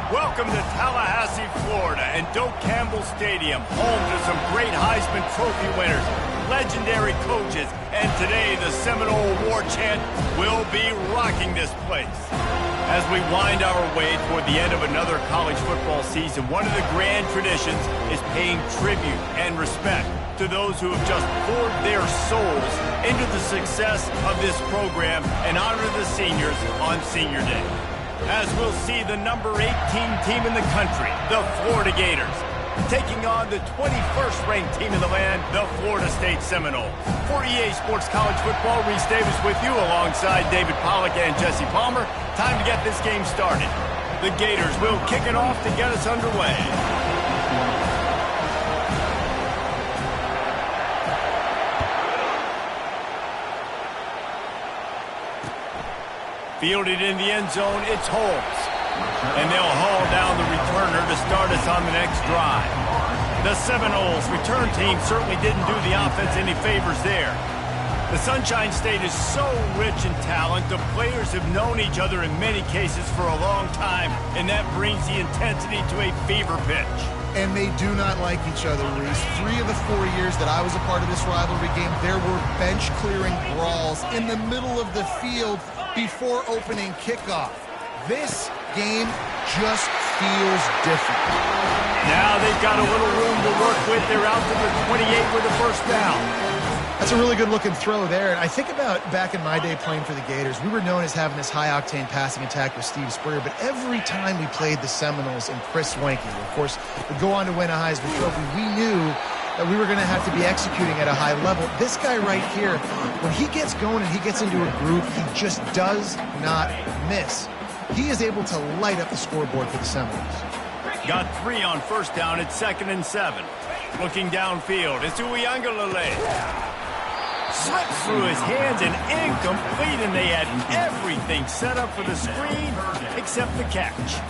Welcome to Tallahassee, Florida, and Doak Campbell Stadium, home to some great Heisman Trophy winners, legendary coaches, and today the Seminole War Chant will be rocking this place. As we wind our way toward the end of another college football season, one of the grand traditions is paying tribute and respect to those who have just poured their souls into the success of this program and honor the seniors on Senior Day. As we'll see the number 18 team in the country, the Florida Gators, taking on the 21st ranked team in the land, the Florida State Seminoles. For EA Sports College Football, Reese Davis with you alongside David Pollack and Jesse Palmer. Time to get this game started. The Gators will kick it off to get us underway. Fielded in the end zone, it's Holmes. And they'll haul down the returner to start us on the next drive. The Seminoles return team certainly didn't do the offense any favors there. The Sunshine State is so rich in talent. The players have known each other in many cases for a long time, and that brings the intensity to a fever pitch. And they do not like each other, Reese. 3 of the 4 years that I was a part of this rivalry game, there were bench-clearing brawls in the middle of the field before opening kickoff. This game just feels different. Now they've got a little room to work with. They're out to the 28 with a first down. That's a really good-looking throw there. And I think about back in my day playing for the Gators, we were known as having this high-octane passing attack with Steve Spurrier, but every time we played the Seminoles and Chris Wenke, of course, would go on to win a Heisman Trophy, we knew that we were going to have to be executing at a high level. This guy right here, when he gets going and he gets into a groove, he just does not miss. He is able to light up the scoreboard for the Seminoles. Got 3 on first down at 2nd and 7. Looking downfield, it's Uiagalelei. Slips through his hands and incomplete, and they had everything set up for the screen except the catch.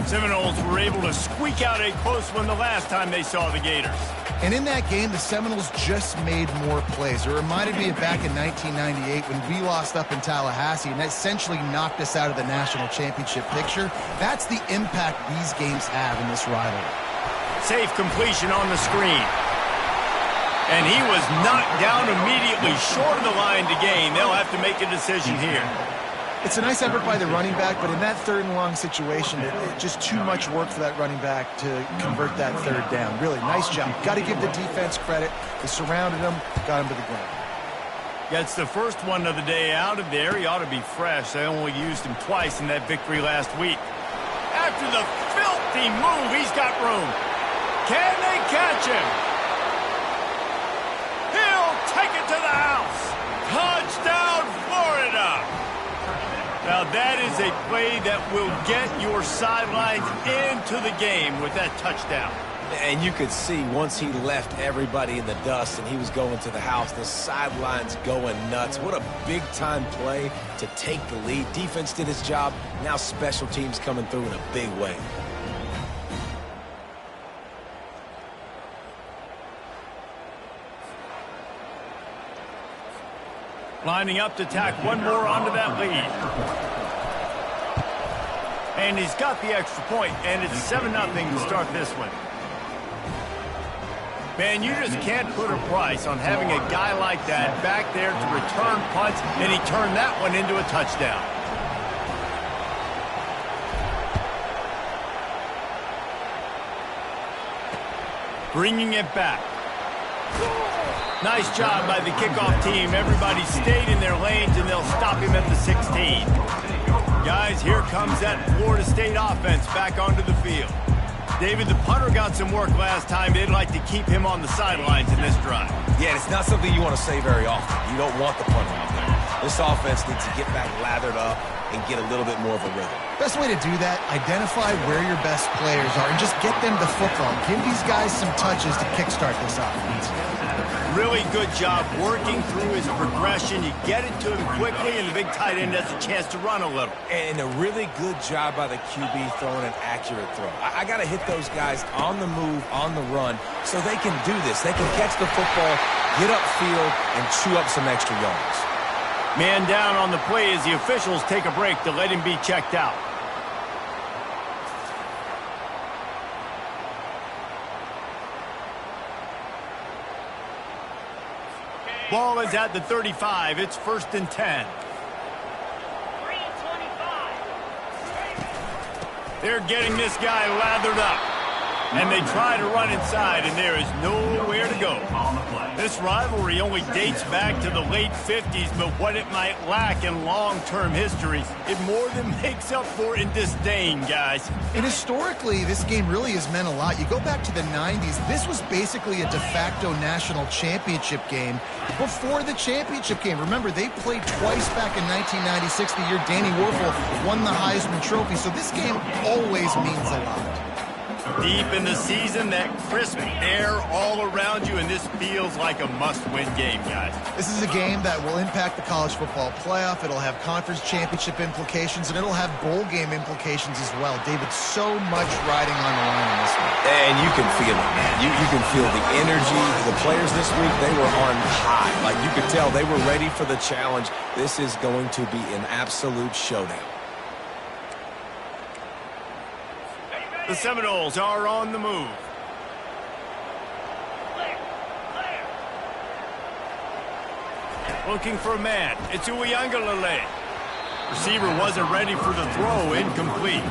Seminoles were able to squeak out a close one the last time they saw the Gators. And in that game, the Seminoles just made more plays. It reminded me of back in 1998 when we lost up in Tallahassee and that essentially knocked us out of the national championship picture. That's the impact these games have in this rivalry. Safe completion on the screen. And he was knocked down immediately short of the line to gain. They'll have to make a decision here. It's a nice effort by the running back, but in that 3rd and long situation, just too much work for that running back to convert that 3rd down. Really, nice job. Got to give the defense credit. They surrounded him, got him to the ground. Gets the first one of the day out of there. He ought to be fresh. They only used him twice in that victory last week. After the filthy move, he's got room. Can they catch him? He'll take it to the house. Touchdown, Florida. Now that is a play that will get your sidelines into the game with that touchdown. And you could see once he left everybody in the dust and he was going to the house, the sidelines going nuts. What a big-time play to take the lead. Defense did its job. Now special teams coming through in a big way. Lining up to tack one more onto that lead. And he's got the extra point, and it's 7-0 to start this one. Man, you just can't put a price on having a guy like that back there to return punts, and he turned that one into a touchdown. Bringing it back. Nice job by the kickoff team. Everybody stayed in their lanes, and they'll stop him at the 16. Guys, here comes that Florida State offense back onto the field. David, the punter got some work last time. They'd like to keep him on the sidelines in this drive. Yeah, it's not something you want to say very often. You don't want the punter out there. This offense needs to get back lathered up and get a little bit more of a rhythm. Best way to do that, identify where your best players are and just get them the football. Give these guys some touches to kickstart this offense. Really good job working through his progression. You get it to him quickly, and the big tight end has a chance to run a little. And a really good job by the QB throwing an accurate throw. I got to hit those guys on the move, on the run, so they can do this. They can catch the football, get upfield, and chew up some extra yards. Man down on the play as the officials take a break to let him be checked out. Ball is at the 35. It's 1st and 10. They're getting this guy lathered up. And they try to run inside, and there is nowhere to go. This rivalry only dates back to the late 50s, but what it might lack in long-term history, it more than makes up for in disdain, guys. And historically, this game really has meant a lot. You go back to the 90s, this was basically a de facto national championship game before the championship game. Remember, they played twice back in 1996, the year Danny Werfel won the Heisman Trophy. So this game always means a lot. Deep in the season, that crisp air all around you, and this feels like a must-win game, guys. This is a game that will impact the college football playoff. It'll have conference championship implications, and it'll have bowl game implications as well. David, so much riding on the line in this one. And you can feel it, man. You can feel the energy. The players this week, they were on high. Like, you could tell they were ready for the challenge. This is going to be an absolute showdown. The Seminoles are on the move. Looking for a man. It's Uiagalelei. Receiver wasn't ready for the throw. Incomplete.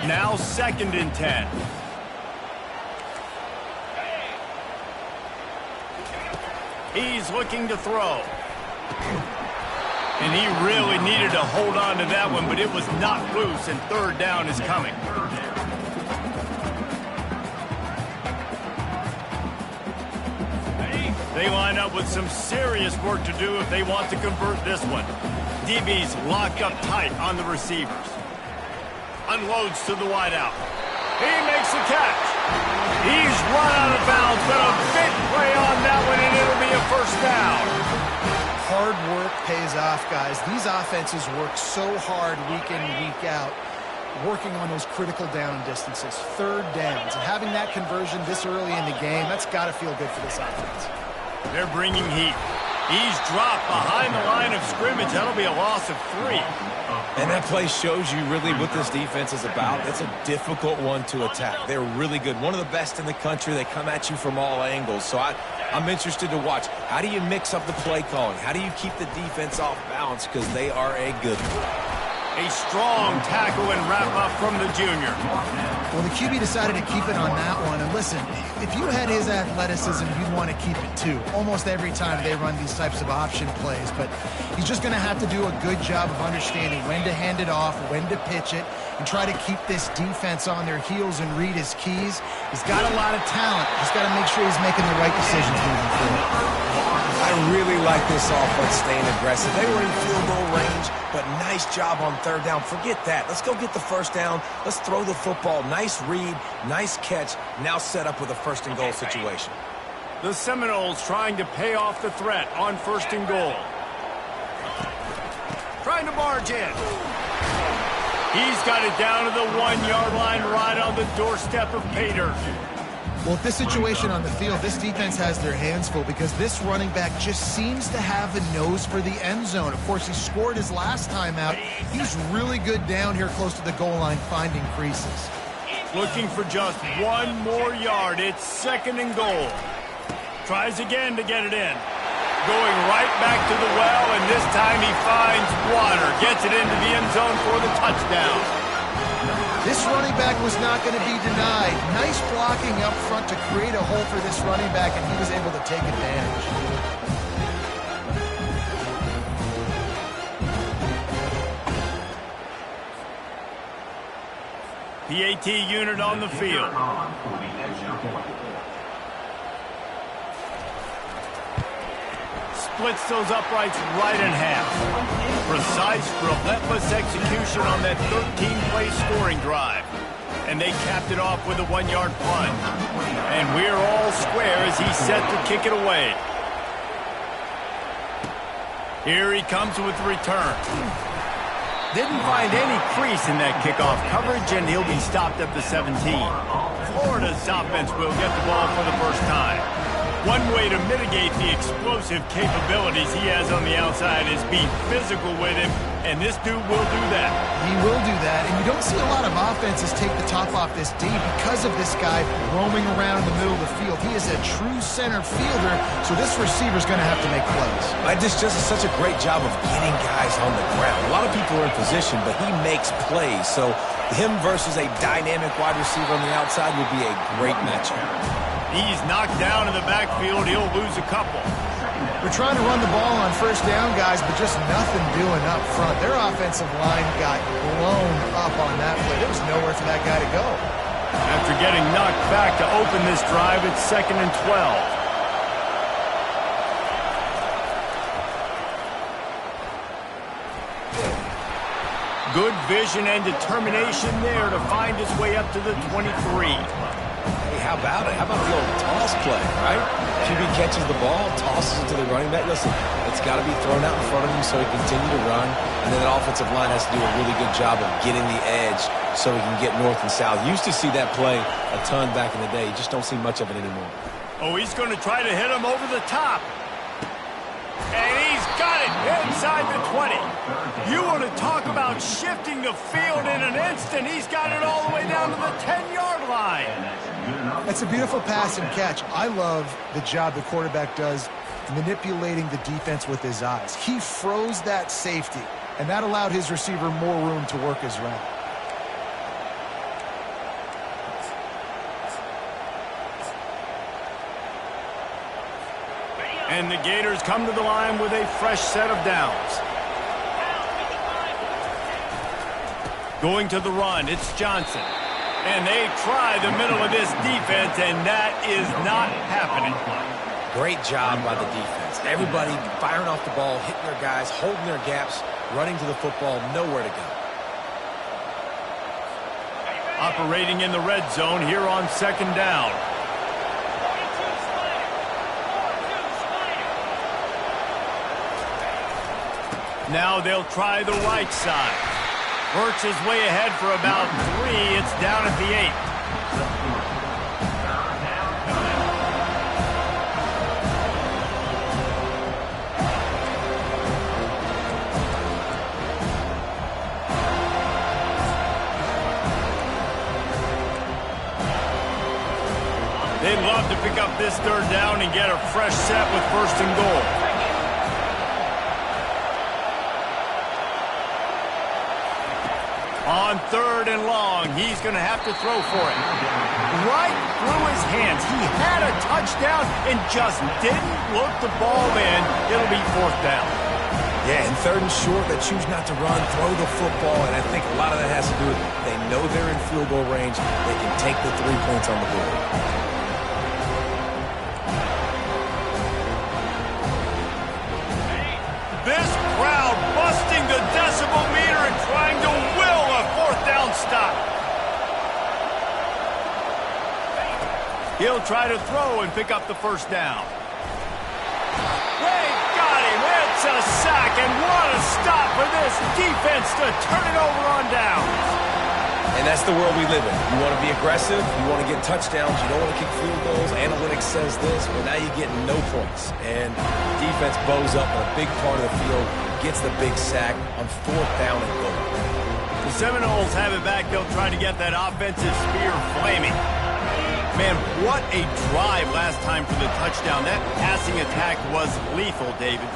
Now 2nd and 10. He's looking to throw. And he really needed to hold on to that one, but it was knocked loose, and 3rd down is coming. They line up with some serious work to do if they want to convert this one. DB's locked up tight on the receivers. Unloads to the wideout. He makes the catch. He's run out of bounds, but a big play on that one, and it'll be a 1st down. Hard work pays off, guys. These offenses work so hard week in and week out, working on those critical down distances, 3rd downs. And having that conversion this early in the game, that's got to feel good for this offense. They're bringing heat. He's dropped behind the line of scrimmage. That'll be a loss of 3. And that play shows you really what this defense is about. It's a difficult one to attack. They're really good. One of the best in the country. They come at you from all angles. So I'm interested to watch. How do you mix up the play calling? How do you keep the defense off balance? Because they are a good one. A strong tackle and wrap-up from the junior. Well, the QB decided to keep it on that one. And listen, if you had his athleticism, you'd want to keep it too. Almost every time they run these types of option plays. But he's just going to have to do a good job of understanding when to hand it off, when to pitch it, and try to keep this defense on their heels and read his keys. He's got a lot of talent. He's got to make sure he's making the right decisions moving forward. I really like this offense staying aggressive. They were in field goal range, but nice job on 3rd down. Forget that. Let's go get the 1st down. Let's throw the football. Nice read, nice catch. Now set up with a 1st and goal situation. The Seminoles trying to pay off the threat on 1st and goal. Trying to barge in. He's got it down to the 1-yard line right on the doorstep of Pater. Well, with this situation on the field, this defense has their hands full because this running back just seems to have a nose for the end zone. Of course, he scored his last time out. He's really good down here close to the goal line finding creases. Looking for just 1 more yard. It's 2nd and goal. Tries again to get it in. Going right back to the well, and this time he finds water. Gets it into the end zone for the touchdown. This running back was not going to be denied. Nice blocking up front to create a hole for this running back, and he was able to take advantage. PAT unit on the field. Splits those uprights right in half. Precise, relentless execution on that 13-play scoring drive. And they capped it off with a 1-yard punt. And we're all square as he's set to kick it away. Here he comes with the return. Didn't find any crease in that kickoff coverage, and he'll be stopped at the 17. Florida's offense will get the ball for the first time. One way to mitigate the explosive capabilities he has on the outside is be physical with him, and this dude will do that. He will do that, and you don't see a lot of offenses take the top off this D because of this guy roaming around in the middle of the field. He is a true center fielder, so this receiver's going to have to make plays. This just is such a great job of getting guys on the ground. A lot of people are in position, but he makes plays, so him versus a dynamic wide receiver on the outside would be a great matchup. He's knocked down in the backfield. He'll lose a couple. They're trying to run the ball on first down, guys, but just nothing doing up front. Their offensive line got blown up on that play. There was nowhere for that guy to go. After getting knocked back to open this drive, it's 2nd and 12. Good vision and determination there to find his way up to the 23. Hey, how about it? How about the old toss play, right? QB catches the ball, tosses it to the running back. Listen, it's got to be thrown out in front of him so he can continue to run. And then the offensive line has to do a really good job of getting the edge so he can get north and south. Used to see that play a ton back in the day. You just don't see much of it anymore. Oh, he's going to try to hit him over the top. And he's got it inside the 20. You want to talk about shifting the field in an instant. He's got it all the way down to the 10-yard line. That's a beautiful pass and catch. I love the job the quarterback does manipulating the defense with his eyes. He froze that safety, and that allowed his receiver more room to work his route. And the Gators come to the line with a fresh set of downs. Going to the run, it's Johnson. And they try the middle of this defense, and that is not happening. Great job by the defense. Everybody firing off the ball, hitting their guys, holding their gaps, running to the football, nowhere to go. Operating in the red zone here on 2nd down. Now they'll try the right side. Works his way ahead for about 3. It's down at the 8. They'd love to pick up this 3rd down and get a fresh set with 1st and goal. On 3rd and long, he's going to have to throw for it. Right through his hands. He had a touchdown and just didn't look the ball in. It'll be 4th down. Yeah, and 3rd and short, they choose not to run, throw the football, and I think a lot of that has to do with they know they're in field goal range. They can take the 3 points on the board. This crowd busting the decibel meter and trying to will a 4th down stop. He'll try to throw and pick up the 1st down. They got him. It's a sack, and what a stop for this defense to turn it over on downs. And that's the world we live in. You want to be aggressive, you want to get touchdowns, you don't want to kick field goals. Analytics says this, but now you get no points. And defense bows up on a big part of the field, gets the big sack on 4th down and goal. The Seminoles have it back. They'll try to get that offensive spear flaming. Man, what a drive last time for the touchdown. That passing attack was lethal, David.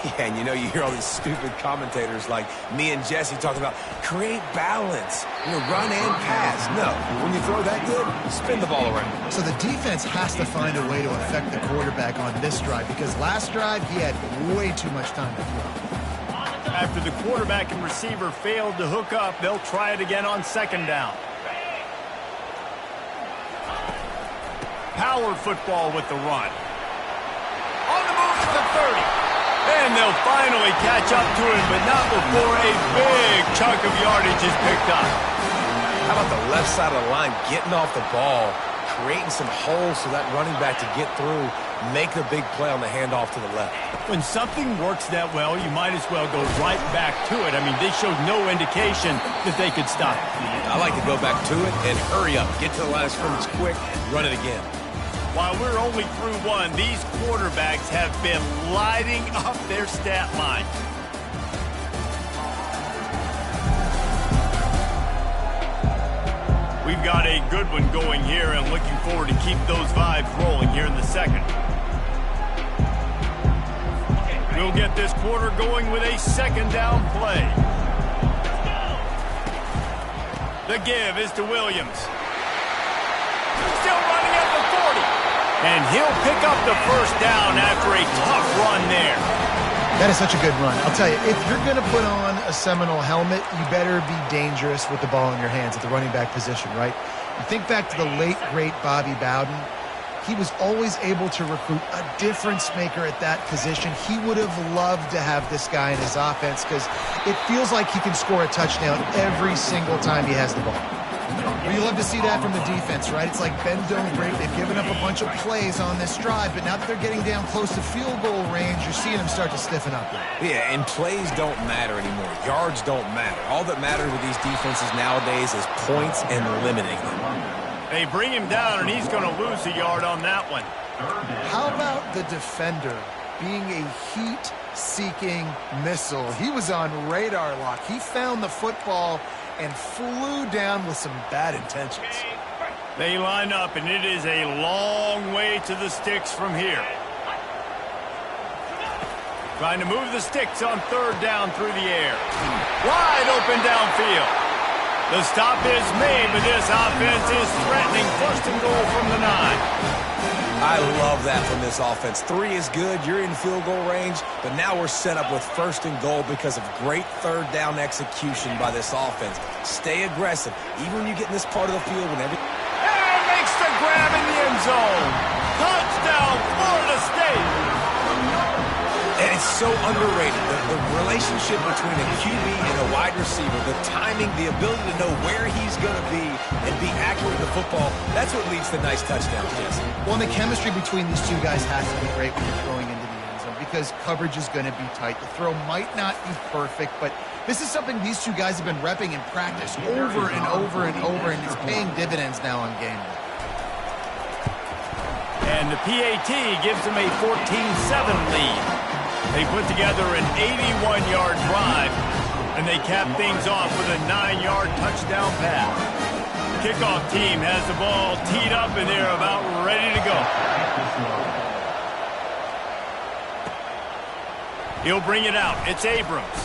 Yeah, and you hear all these stupid commentators like me and Jesse talking about create balance, run and pass. No, when you throw that good, spin the ball around. So the defense has to find a way to affect the quarterback on this drive because last drive he had way too much time to throw. After the quarterback and receiver failed to hook up, they'll try it again on 2nd down. Power football with the run. On the move to the 30. And they'll finally catch up to him, but not before a big chunk of yardage is picked up. How about the left side of the line getting off the ball, creating some holes so that running back to get through, make the big play on the handoff to the left. When something works that well, you might as well go right back to it. I mean, they showed no indication that they could stop it. I like to go back to it and hurry up. Get to the line of scrimmage quick, run it again. While we're only through one, these quarterbacks have been lighting up their stat line. We've got a good one going here and looking forward to keep those vibes rolling here in the second. We'll get this quarter going with a second down play. The give is to Williams. Still running at the 40. And he'll pick up the first down after a tough run there. That is such a good run. I'll tell you, if you're going to put on a Seminole helmet, you better be dangerous with the ball in your hands at the running back position, right? You think back to the late, great Bobby Bowden. He was always able to recruit a difference maker at that position. He would have loved to have this guy in his offense because it feels like he can score a touchdown every single time he has the ball. Well, you love to see that from the defense, right? It's like bend, don't break. They've given up a bunch of plays on this drive, but now that they're getting down close to field goal range, you're seeing them start to stiffen up. Yeah, and plays don't matter anymore. Yards don't matter. All that matters with these defenses nowadays is points and limiting them. They bring him down, and he's going to lose a yard on that one. How about the defender being a heat-seeking missile? He was on radar lock. He found the football and flew down with some bad intentions. They line up, and it is a long way to the sticks from here. Trying to move the sticks on third down through the air. Wide open downfield. The stop is made, but this offense is threatening first and goal from the 9. I love that from this offense. 3 is good. You're in field goal range, but now we're set up with first and goal because of great third down execution by this offense. Stay aggressive, even when you get in this part of the field. And makes the grab in the end zone. Touchdown, Florida State. And it's so underrated. The relationship between a QB and a wide receiver, the timing, the ability to know where he's going to be and be accurate with the football, that's what leads to nice touchdowns, Jesse. Well, and the chemistry between these two guys has to be great when you're throwing into the end zone because coverage is going to be tight. The throw might not be perfect, but this is something these two guys have been repping in practice over and over and over, and it's paying dividends now on game day. And the PAT gives them a 14-7 lead. They put together an 81-yard drive, and they cap things off with a 9-yard touchdown pass. Kickoff team has the ball teed up, and they're about ready to go. He'll bring it out. It's Abrams.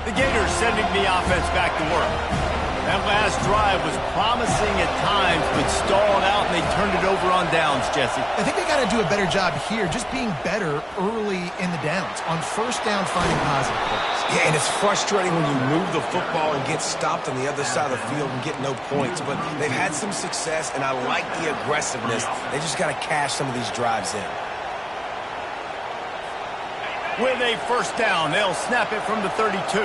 The Gators sending the offense back to work. That last drive was promising at times, but stalled out, and they turned it over on downs, Jesse. I think they got to do a better job here, just being better early in the downs. On first down, finding positive plays. Yeah, and it's frustrating when you move the football and get stopped on the other side of the field and get no points. But they've had some success, and I like the aggressiveness. They just got to cash some of these drives in. With a first down, they'll snap it from the 32.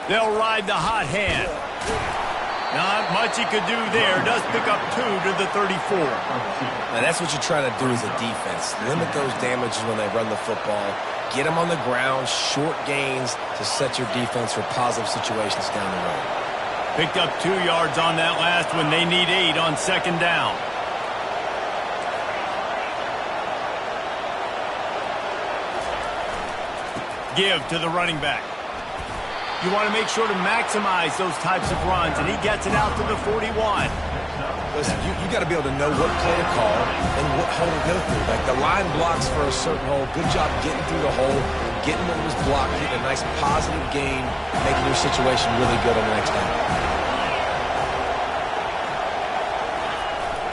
They'll ride the hot hand. Not much he could do there. Does pick up 2 to the 34. Now that's what you're trying to do as a defense. Limit those damages when they run the football. Get them on the ground, short gains to set your defense for positive situations down the road. Picked up 2 yards on that last one. They need 8 on second down. Give to the running back. You want to make sure to maximize those types of runs, and he gets it out to the 41. Listen, you got to be able to know what play to call and what hole to go through. Like the line blocks for a certain hole. Good job getting through the hole, getting what was blocked, getting a nice positive gain, making your situation really good on the next down.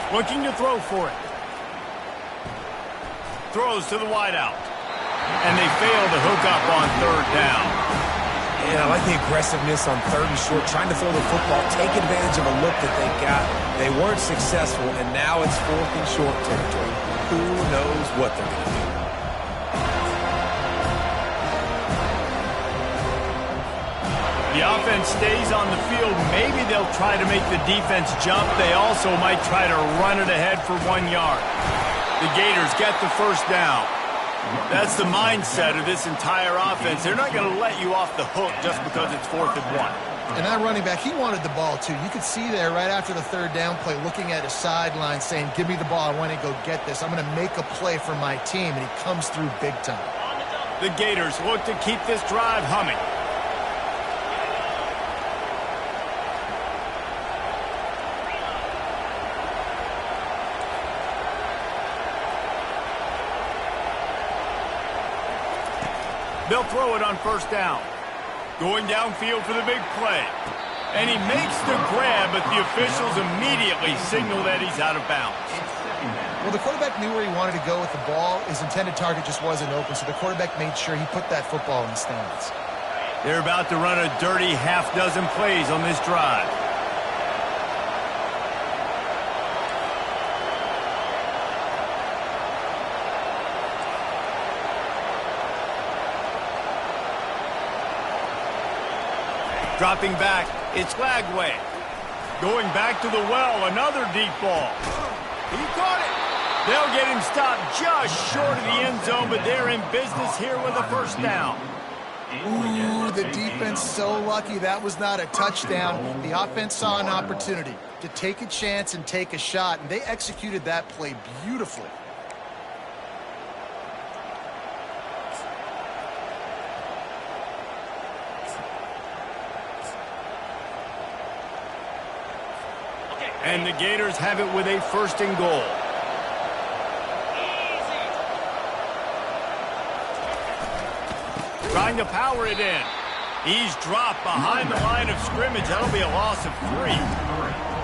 Looking to throw for it. Throws to the wideout. And they fail to hook up on third down. Yeah, I like the aggressiveness on third and short, trying to throw the football, take advantage of a look that they got. They weren't successful, and now it's fourth and short territory. Who knows what they're going to do? The offense stays on the field. Maybe they'll try to make the defense jump. They also might try to run it ahead for 1 yard. The Gators get the first down. That's the mindset of this entire offense. They're not going to let you off the hook just because it's 4th and 1. And that running back, he wanted the ball, too. You could see there right after the 3rd down play looking at his sideline saying, give me the ball. I want to go get this. I'm going to make a play for my team. And he comes through big time. The Gators look to keep this drive humming. They'll throw it on 1st down. Going downfield for the big play. And he makes the grab, but the officials immediately signal that he's out of bounds. Well, the quarterback knew where he wanted to go with the ball. His intended target just wasn't open, so the quarterback made sure he put that football in the stands. They're about to run a dirty half-dozen plays on this drive. Dropping back, it's Lagway. Going back to the well, another deep ball. He caught it. They'll get him stopped just short of the end zone, but they're in business here with a 1st down. Ooh, the defense so lucky that was not a touchdown. The offense saw an opportunity to take a chance and take a shot, and they executed that play beautifully. And the Gators have it with a 1st and goal. Trying to power it in. He's dropped behind the line of scrimmage. That'll be a loss of 3.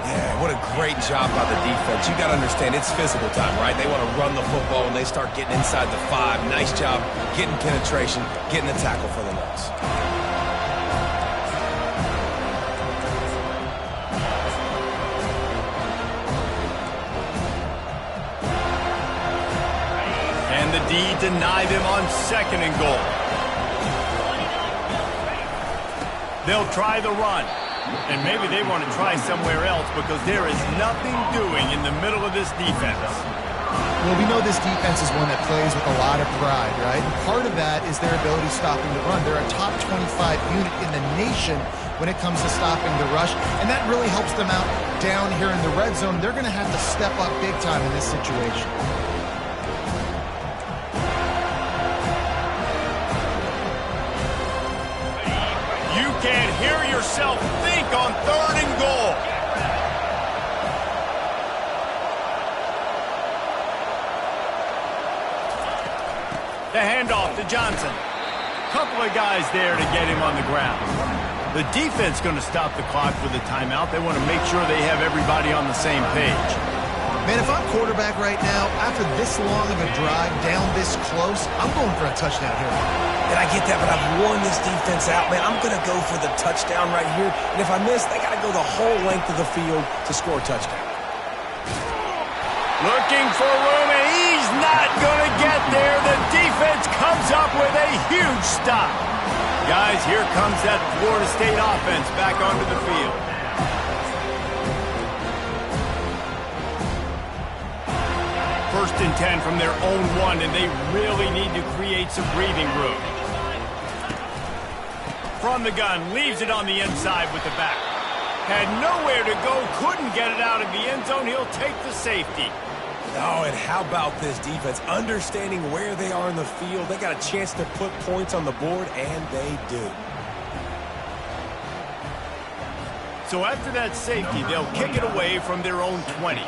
Yeah, what a great job by the defense. You got to understand, it's physical time, right? They want to run the football and they start getting inside the 5. Nice job getting penetration, getting the tackle for the loss. And the D deny them on 2nd and goal. They'll try the run. And maybe they want to try somewhere else because there is nothing doing in the middle of this defense. Well, we know this defense is one that plays with a lot of pride, right? And part of that is their ability stopping the run. They're a top 25 unit in the nation when it comes to stopping the rush, and that really helps them out down here in the red zone. They're going to have to step up big time in this situation. You can't hear yourself think on 3rd and goal. The handoff to Johnson. Couple of guys there to get him on the ground. The defense going to stop the clock with a timeout. They want to make sure they have everybody on the same page. Man, if I'm quarterback right now, after this long of a drive, down this close, I'm going for a touchdown here. And I get that, but I've worn this defense out, man. I'm going to go for the touchdown right here. And if I miss, they got to go the whole length of the field to score a touchdown. Looking for room, and he's not going to get there. The defense comes up with a huge stop. Guys, here comes that Florida State offense back onto the field. 1st and 10 from their own 1, and they really need to create some breathing room. From the gun, leaves it on the inside with the back. Had nowhere to go, couldn't get it out of the end zone. He'll take the safety. Oh, and how about this defense? Understanding where they are in the field. They got a chance to put points on the board, and they do. So after that safety, they'll kick it away from their own 20.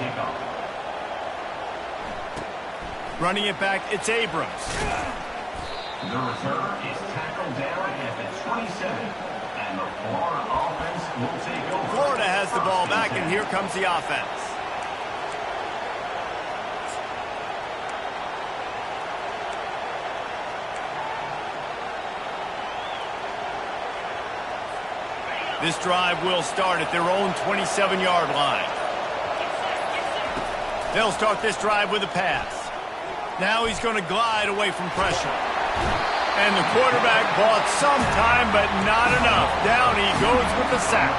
Running it back, it's Abrams. The return is tackled down at the 27. And the Florida offense will take over. Florida has the ball back, and here comes the offense. This drive will start at their own 27-yard line. They'll start this drive with a pass. Now he's going to glide away from pressure. And the quarterback bought some time, but not enough. Down he goes with the sack.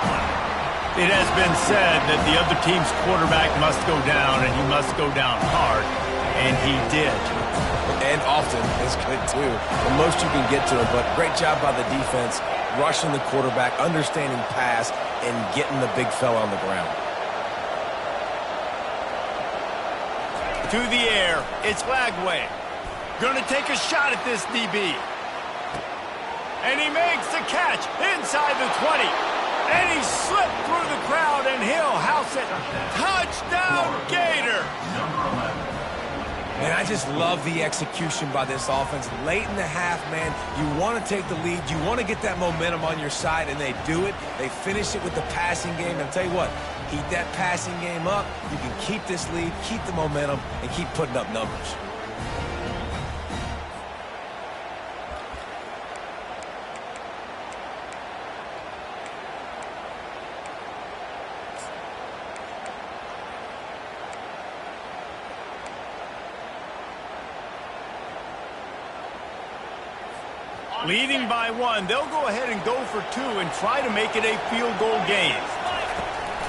It has been said that the other team's quarterback must go down, and he must go down hard, and he did. And often is good, too. The most you can get to him, but great job by the defense, rushing the quarterback, understanding pass, and getting the big fella on the ground. To the air, it's Lagway. Gonna take a shot at this DB. And he makes the catch inside the 20. And he slipped through the crowd, and he'll house it. Touchdown, Gator! And I just love the execution by this offense. Late in the half, man, you want to take the lead. You want to get that momentum on your side, and they do it. They finish it with the passing game. And I'll tell you what, keep that passing game up. You can keep this lead, keep the momentum, and keep putting up numbers. Leading by 1, they'll go ahead and go for 2 and try to make it a field goal game.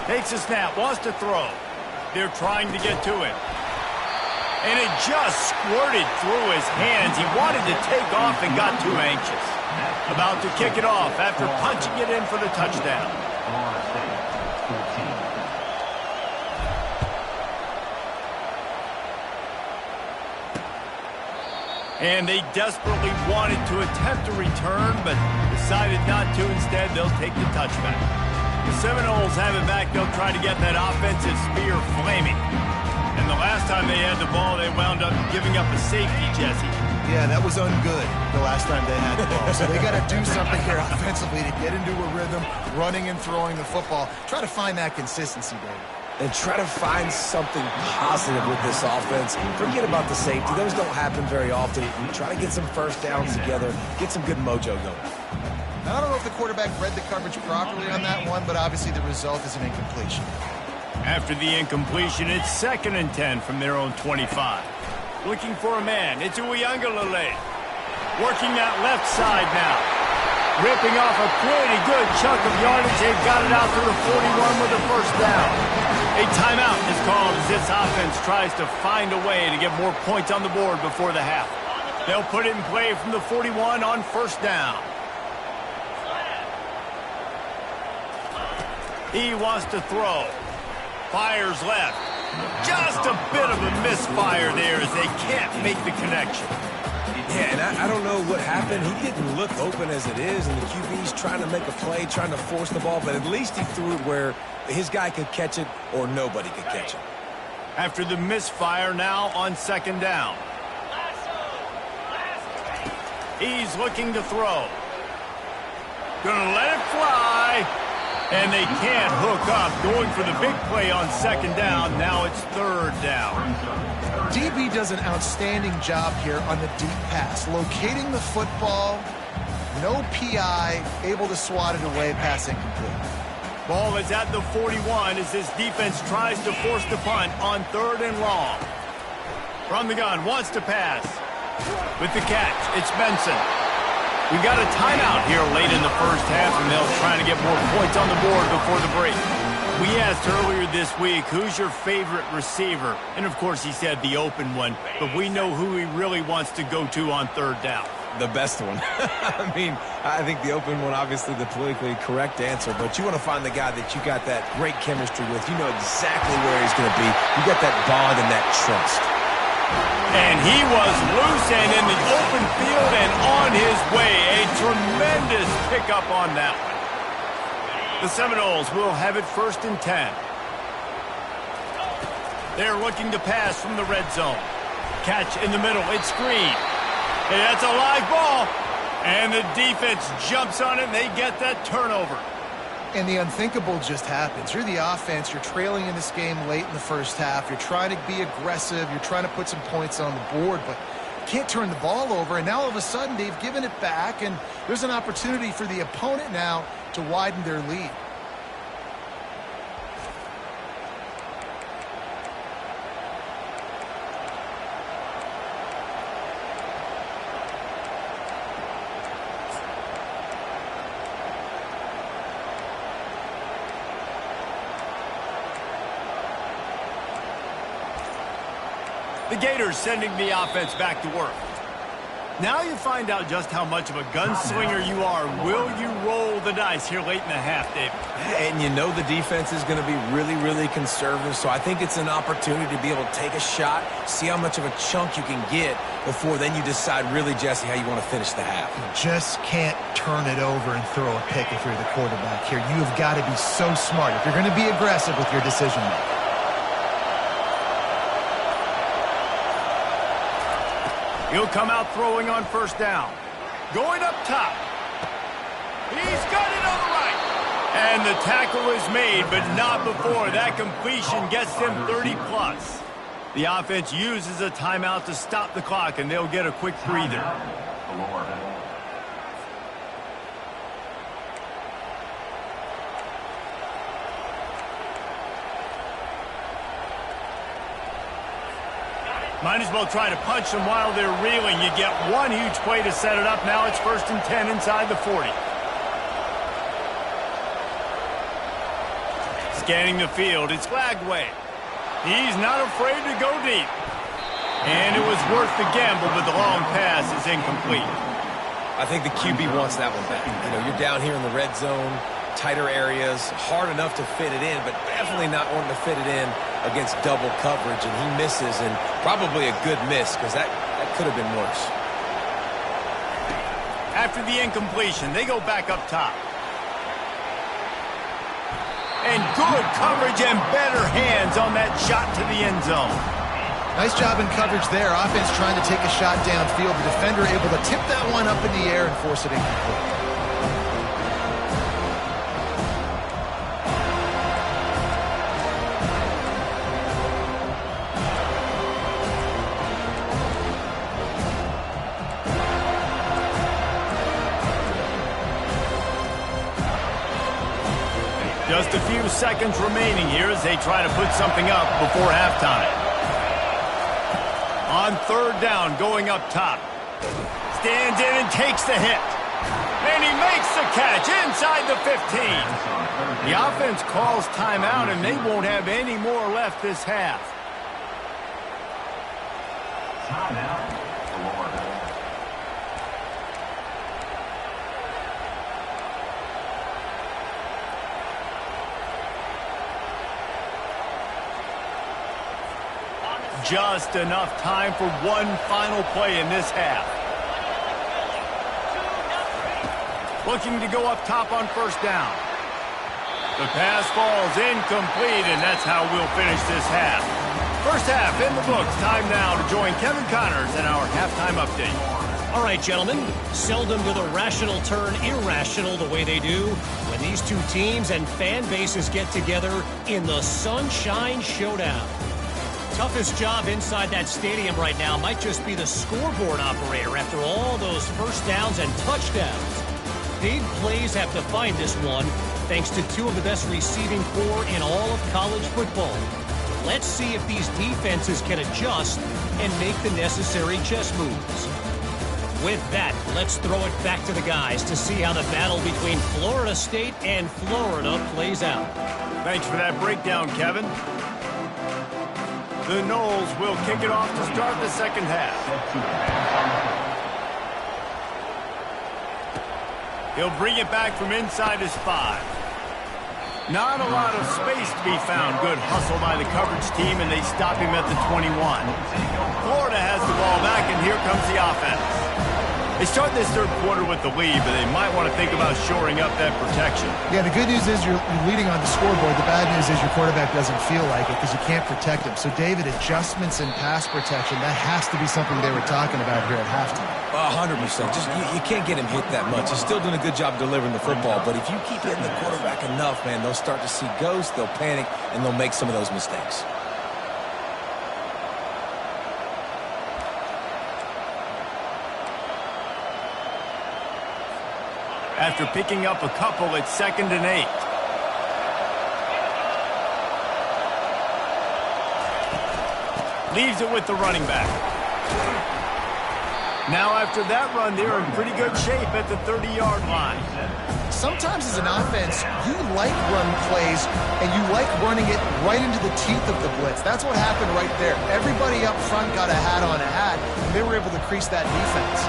Takes a snap, wants to throw. They're trying to get to it. And it just squirted through his hands. He wanted to take off and got too anxious. About to kick it off after punching it in for the touchdown. And they desperately wanted to attempt a return, but decided not to. Instead, they'll take the touchback. The Seminoles have it back. They'll try to get that offensive spear flaming. And the last time they had the ball, they wound up giving up a safety, Jesse. Yeah, that was ungood the last time they had the ball. So they got to do something here offensively to get into a rhythm, running and throwing the football. Try to find that consistency, David. And try to find something positive with this offense. Forget about the safety. Those don't happen very often. Try to get some first downs together. Get some good mojo going. Now, I don't know if the quarterback read the coverage properly on that one, but obviously the result is an incompletion. After the incompletion, it's 2nd and 10 from their own 25. Looking for a man. It's Uyangalele. Working that left side now. Ripping off a pretty good chunk of yardage. They've got it out to the 41 with a first down. A timeout is called as this offense tries to find a way to get more points on the board before the half. They'll put it in play from the 41 on first down. He wants to throw. Fires left. Just a bit of a misfire there as they can't make the connection. Yeah, and I don't know what happened. He didn't look open as it is, and the QB's trying to make a play, trying to force the ball, but at least he threw it where his guy could catch it or nobody could catch it. After the misfire, now on 2nd down. He's looking to throw. Gonna let it fly. And they can't hook up. Going for the big play on 2nd down. Now it's 3rd down. DB does an outstanding job here on the deep pass. Locating the football, no PI, able to swat it away, pass incomplete. Ball is at the 41 as this defense tries to force the punt on 3rd and long. From the gun, wants to pass. With the catch, it's Benson. We got a timeout here late in the first half, and they'll try to get more points on the board before the break. We asked earlier this week, who's your favorite receiver? And, of course, he said the open one, but we know who he really wants to go to on 3rd down. The best one. I mean, I think the open one, obviously the politically correct answer, but you want to find the guy that you got that great chemistry with. You know exactly where he's going to be. You got that bond and that trust. And he was loose and in the open field and on his way. A tremendous pickup on that one. The Seminoles will have it 1st and 10. They're looking to pass from the red zone. Catch in the middle. It's screen. And that's a live ball. And the defense jumps on it, and they get that turnover. And the unthinkable just happens. You're the offense. You're trailing in this game late in the first half. You're trying to be aggressive. You're trying to put some points on the board, but you can't turn the ball over. And now all of a sudden they've given it back, and there's an opportunity for the opponent now to widen their lead. The Gators sending the offense back to work. Now you find out just how much of a gunslinger you are. Will you roll the dice here late in the half, David? And you know the defense is going to be really, really conservative, so I think it's an opportunity to be able to take a shot, see how much of a chunk you can get before then you decide really, Jesse, how you want to finish the half. You just can't turn it over and throw a pick if you're the quarterback here. You have got to be so smart if you're going to be aggressive with your decision making. He'll come out throwing on first down. Going up top. He's got it on the right. And the tackle is made, but not before. That completion gets them 30+. The offense uses a timeout to stop the clock, and they'll get a quick breather. Might as well try to punch them while they're reeling. You get one huge play to set it up. Now it's 1st and 10 inside the 40. Scanning the field, it's Lagway. He's not afraid to go deep. And it was worth the gamble, but the long pass is incomplete. I think the QB wants that one back. You know, you're down here in the red zone, tighter areas, hard enough to fit it in, but definitely not wanting to fit it in against double coverage, and he misses, and probably a good miss, because that could have been worse. After the incompletion, they go back up top. And good coverage and better hands on that shot to the end zone. Nice job in coverage there. Offense trying to take a shot downfield. The defender able to tip that one up in the air and force it incomplete. Just a few seconds remaining here as they try to put something up before halftime. On 3rd down, going up top. Stands in and takes the hit. And he makes the catch inside the 15. The offense calls timeout, and they won't have any more left this half. Timeout. Just enough time for one final play in this half. Looking to go up top on 1st down. The pass falls incomplete, and that's how we'll finish this half. First half in the books. Time now to join Kevin Connors in our halftime update. All right, gentlemen. Seldom do the rational turn irrational the way they do when these two teams and fan bases get together in the Sunshine Showdown. Toughest job inside that stadium right now might just be the scoreboard operator after all those first downs and touchdowns. Big plays have defined this one, thanks to two of the best receiving corps in all of college football. Let's see if these defenses can adjust and make the necessary chess moves. With that, let's throw it back to the guys to see how the battle between Florida State and Florida plays out. Thanks for that breakdown, Kevin. The Noles will kick it off to start the second half. He'll bring it back from inside his 5. Not a lot of space to be found. Good hustle by the coverage team, and they stop him at the 21. Florida has the ball back, and here comes the offense. They start this third quarter with the lead, but they might want to think about shoring up that protection. Yeah, the good news is you're leading on the scoreboard. The bad news is your quarterback doesn't feel like it because you can't protect him. So, David, adjustments in pass protection, that has to be something they were talking about here at halftime. 100%. Just you can't get him hit that much. He's still doing a good job delivering the football, but if you keep hitting the quarterback enough, man, they'll start to see ghosts, they'll panic, and they'll make some of those mistakes. After picking up a couple, it's 2nd and 8. Leaves it with the running back. Now after that run, they're in pretty good shape at the 30-yard line. Sometimes as an offense, you like run plays, and you like running it right into the teeth of the blitz. That's what happened right there. Everybody up front got a hat on a hat, and they were able to crease that defense.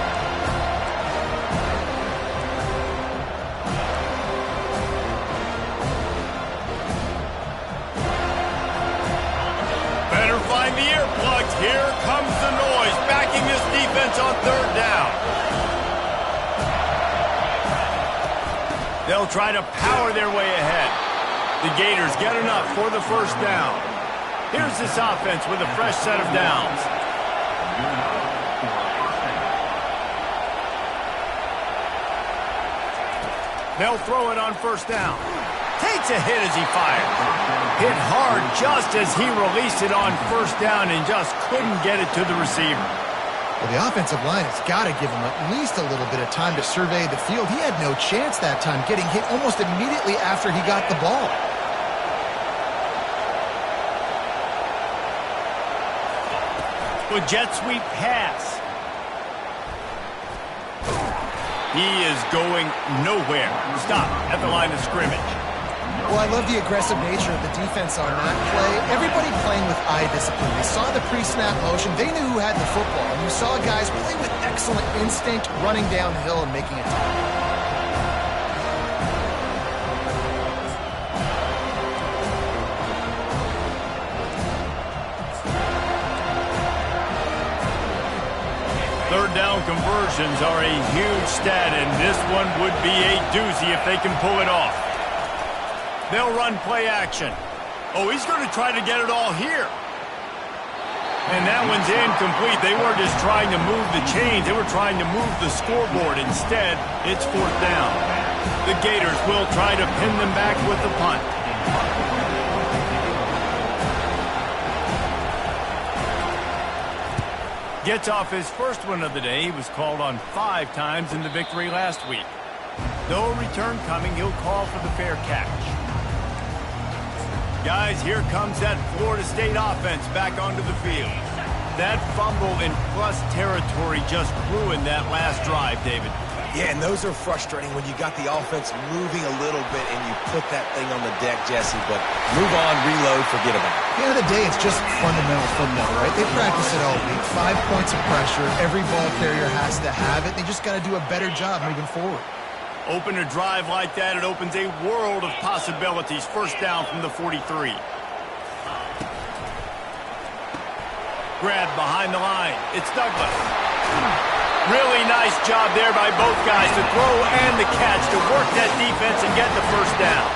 Better find the earplugs. Here comes the noise, backing this defense on third down. They'll try to power their way ahead. The Gators get enough for the first down. Here's this offense with a fresh set of downs. They'll throw it on first down. Takes a hit as he fires. Hit hard just as he released it on first down and just couldn't get it to the receiver. Well, the offensive line has got to give him at least a little bit of time to survey the field. He had no chance that time, getting hit almost immediately after he got the ball. With jet sweep pass. He is going nowhere. Stop at the line of scrimmage. Well, I love the aggressive nature of the defense on that play. Everybody playing with eye discipline. They saw the pre-snap motion. They knew who had the football. And you saw guys play with excellent instinct, running downhill and making a tackle. Third down conversions are a huge stat, and this one would be a doozy if they can pull it off. They'll run play action. Oh, he's going to try to get it all here. And that one's incomplete. They weren't just trying to move the chains. They were trying to move the scoreboard. Instead, it's fourth down. The Gators will try to pin them back with the punt. Gets off his first one of the day. He was called on 5 times in the victory last week. No return coming. He'll call for the fair catch. Guys, here comes that Florida State offense back onto the field. That fumble in plus territory just ruined that last drive, David. Yeah, and those are frustrating when you got the offense moving a little bit and you put that thing on the deck, Jesse. But move on, reload, forget about it. At the end of the day, it's just fundamental football, right? They practice it all week. 5 points of pressure. Every ball carrier has to have it. They just got to do a better job moving forward. Open a drive like that, it opens a world of possibilities. First down from the 43. Grab behind the line. It's Douglas. Really nice job there by both guys to throw and the catch to work that defense and get the first down.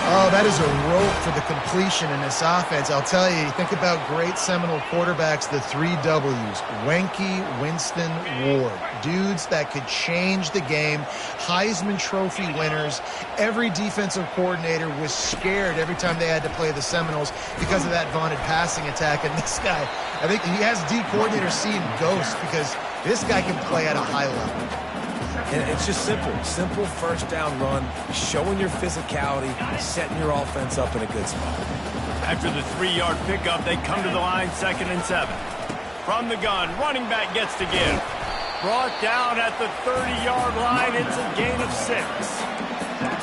Oh, that is a rope for the completion in this offense. I'll tell you, think about great Seminole quarterbacks, the 3 W's. Wenke, Winston, Ward. Dudes that could change the game. Heisman Trophy winners. Every defensive coordinator was scared every time they had to play the Seminoles because of that vaunted passing attack. And this guy, I think he has D coordinators seeing ghosts because this guy can play at a high level. And it's just simple first down run, showing your physicality, setting your offense up in a good spot. After the 3-yard pickup, they come to the line, 2nd and 7. From the gun, running back gets to give. Brought down at the 30-yard line, it's a gain of 6.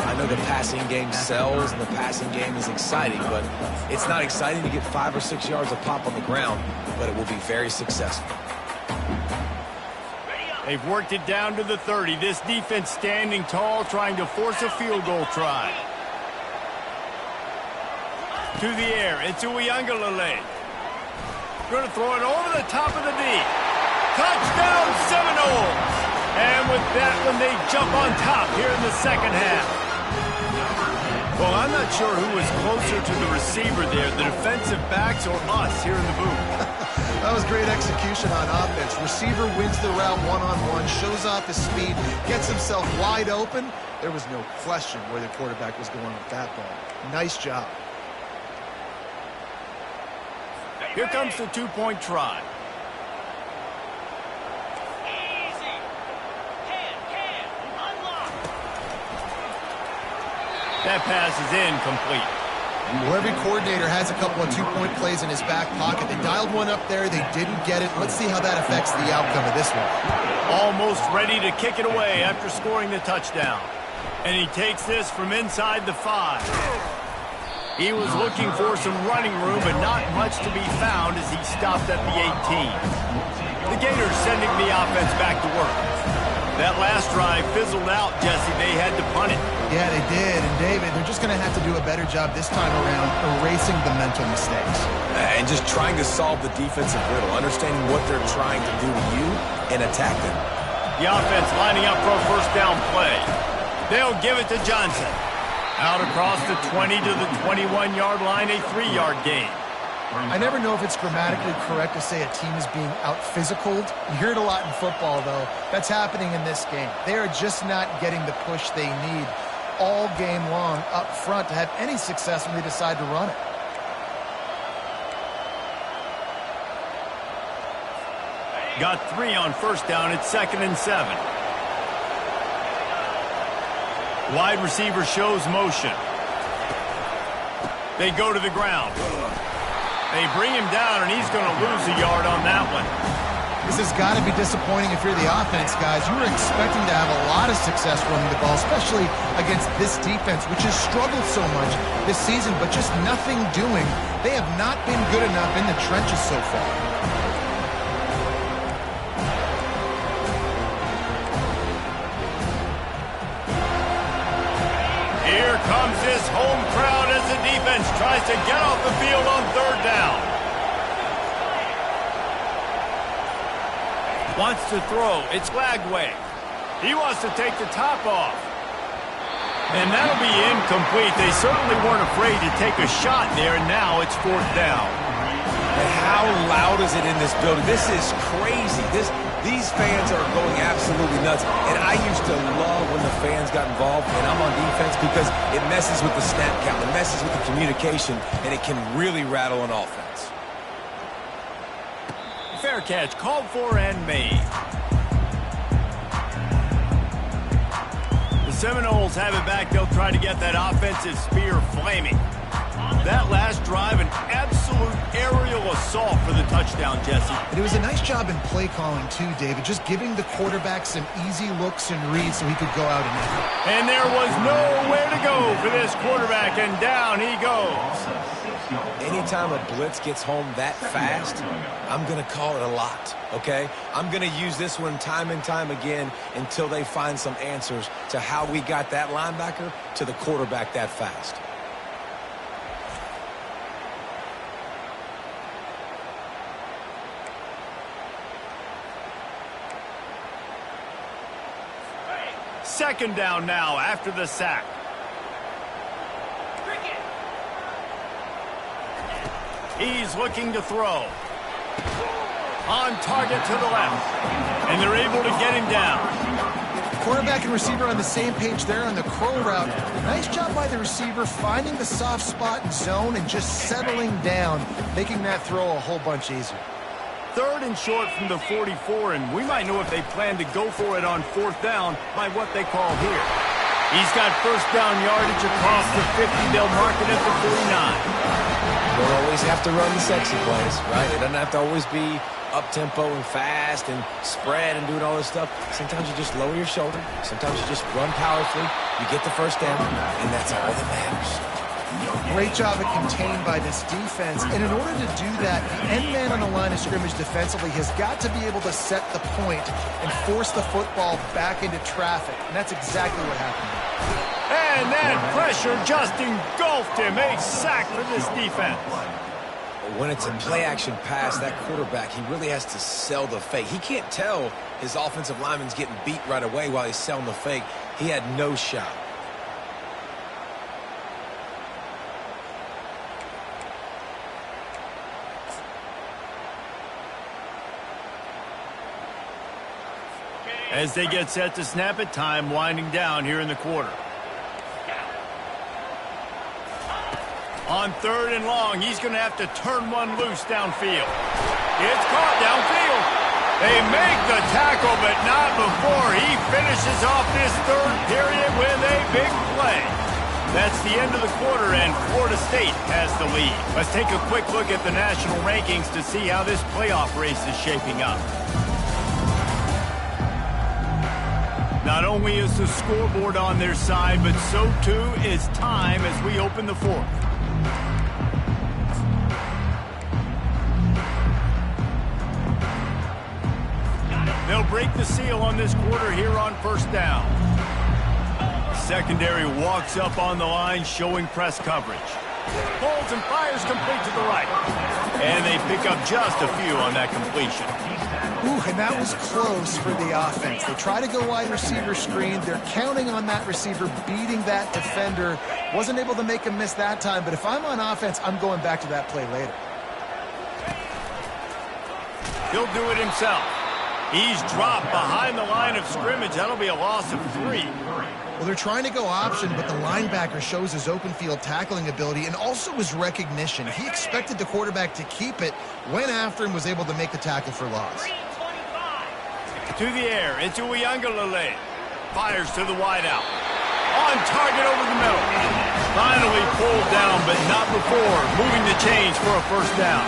I know the passing game sells and the passing game is exciting, but it's not exciting to get 5 or 6 yards of pop on the ground, but it will be very successful. They've worked it down to the 30. This defense standing tall, trying to force a field goal try. To the air, it's Uiagalelei. Going to throw it over the top of the D. Touchdown, Seminoles! And with that one, they jump on top here in the second half. Well, I'm not sure who was closer to the receiver there, the defensive backs or us here in the booth. That was great execution on offense. Receiver wins the route one-on-one, shows off his speed, gets himself wide open. There was no question where the quarterback was going with that ball. Nice job. Here comes the 2-point try. That pass is incomplete. Well, every coordinator has a couple of two-point plays in his back pocket. They dialed one up there. They didn't get it. Let's see how that affects the outcome of this one. Almost ready to kick it away after scoring the touchdown. And he takes this from inside the 5. He was looking for some running room, but not much to be found as he stopped at the 18. The Gators sending the offense back to work. That last drive fizzled out, Jesse. They had to punt it. Yeah, they did. And, David, they're just going to have to do a better job this time around erasing the mental mistakes. And just trying to solve the defensive riddle, understanding what they're trying to do to you and attack them. The offense lining up for a first down play. They'll give it to Johnson. Out across the 20 to the 21-yard line, a 3-yard gain. I never know if it's grammatically correct to say a team is being out-physicaled. You hear it a lot in football, though. That's happening in this game. They are just not getting the push they need all game long up front to have any success when they decide to run it. Got 3 on first down. It's 2nd and 7. Wide receiver shows motion. They go to the ground. They bring him down, and he's going to lose a yard on that one. This has got to be disappointing if you're the offense, guys. You were expecting to have a lot of success running the ball, especially against this defense, which has struggled so much this season, but just nothing doing. They have not been good enough in the trenches so far. Here comes this home crowd as the defense tries to get off the field on 3rd down. Wants to throw. It's Lagway. He wants to take the top off. And that'll be incomplete. They certainly weren't afraid to take a shot there, and now it's 4th down. And how loud is it in this building? This is crazy. These fans are going absolutely nuts. And I used to love when the fans got involved, and I'm on defense because it messes with the snap count. It messes with the communication, and it can really rattle an offense. Fair catch, called for and made. The Seminoles have it back. They'll try to get that offensive spear flaming. That last drive, an absolute aerial assault for the touchdown, Jesse. And it was a nice job in play calling, too, David, just giving the quarterback some easy looks and reads so he could go out and in. And there was nowhere to go for this quarterback, and down he goes. Anytime a blitz gets home that fast, I'm going to call it a lot, okay? I'm going to use this one time and time again until they find some answers to how we got that linebacker to the quarterback that fast. Second down now after the sack. He's looking to throw. On target to the left. And they're able to get him down. Quarterback and receiver on the same page there on the crow route. Nice job by the receiver finding the soft spot in zone and just settling down, making that throw a whole bunch easier. 3rd and short from the 44, and we might know if they plan to go for it on 4th down by what they call here. He's got first down yardage across the 50. They'll mark it at the 49. You don't always have to run the sexy plays, right? It doesn't have to always be up-tempo and fast and spread and doing all this stuff. Sometimes you just lower your shoulder. Sometimes you just run powerfully. You get the first down, and that's all that matters. Great job at contained by this defense. And in order to do that, the end man on the line of scrimmage defensively has got to be able to set the point and force the football back into traffic. And that's exactly what happened. And that pressure just engulfed him. A sack for this defense. When it's a play-action pass, that quarterback, he really has to sell the fake. He can't tell his offensive lineman's getting beat right away while he's selling the fake. He had no shot. As they get set to snap it, time winding down here in the quarter. On 3rd and long, he's going to have to turn one loose downfield. It's caught downfield. They make the tackle, but not before he finishes off this 3rd period with a big play. That's the end of the quarter, and Florida State has the lead. Let's take a quick look at the national rankings to see how this playoff race is shaping up. Not only is the scoreboard on their side, but so too is time as we open the fourth. They'll break the seal on this quarter here on first down. Secondary walks up on the line, showing press coverage. Pulls and fires complete to the right. And they pick up just a few on that completion. Ooh, and that was close for the offense. They try to go wide receiver screen. They're counting on that receiver beating that defender. Wasn't able to make him miss that time, but if I'm on offense, I'm going back to that play later. He'll do it himself. He's dropped behind the line of scrimmage. That'll be a loss of 3. Well, they're trying to go option, but the linebacker shows his open field tackling ability and also his recognition. He expected the quarterback to keep it, went after him, was able to make the tackle for loss. To the air, into Uyangalele. Fires to the wideout. On target over the middle. Finally pulled down, but not before moving the chains for a first down.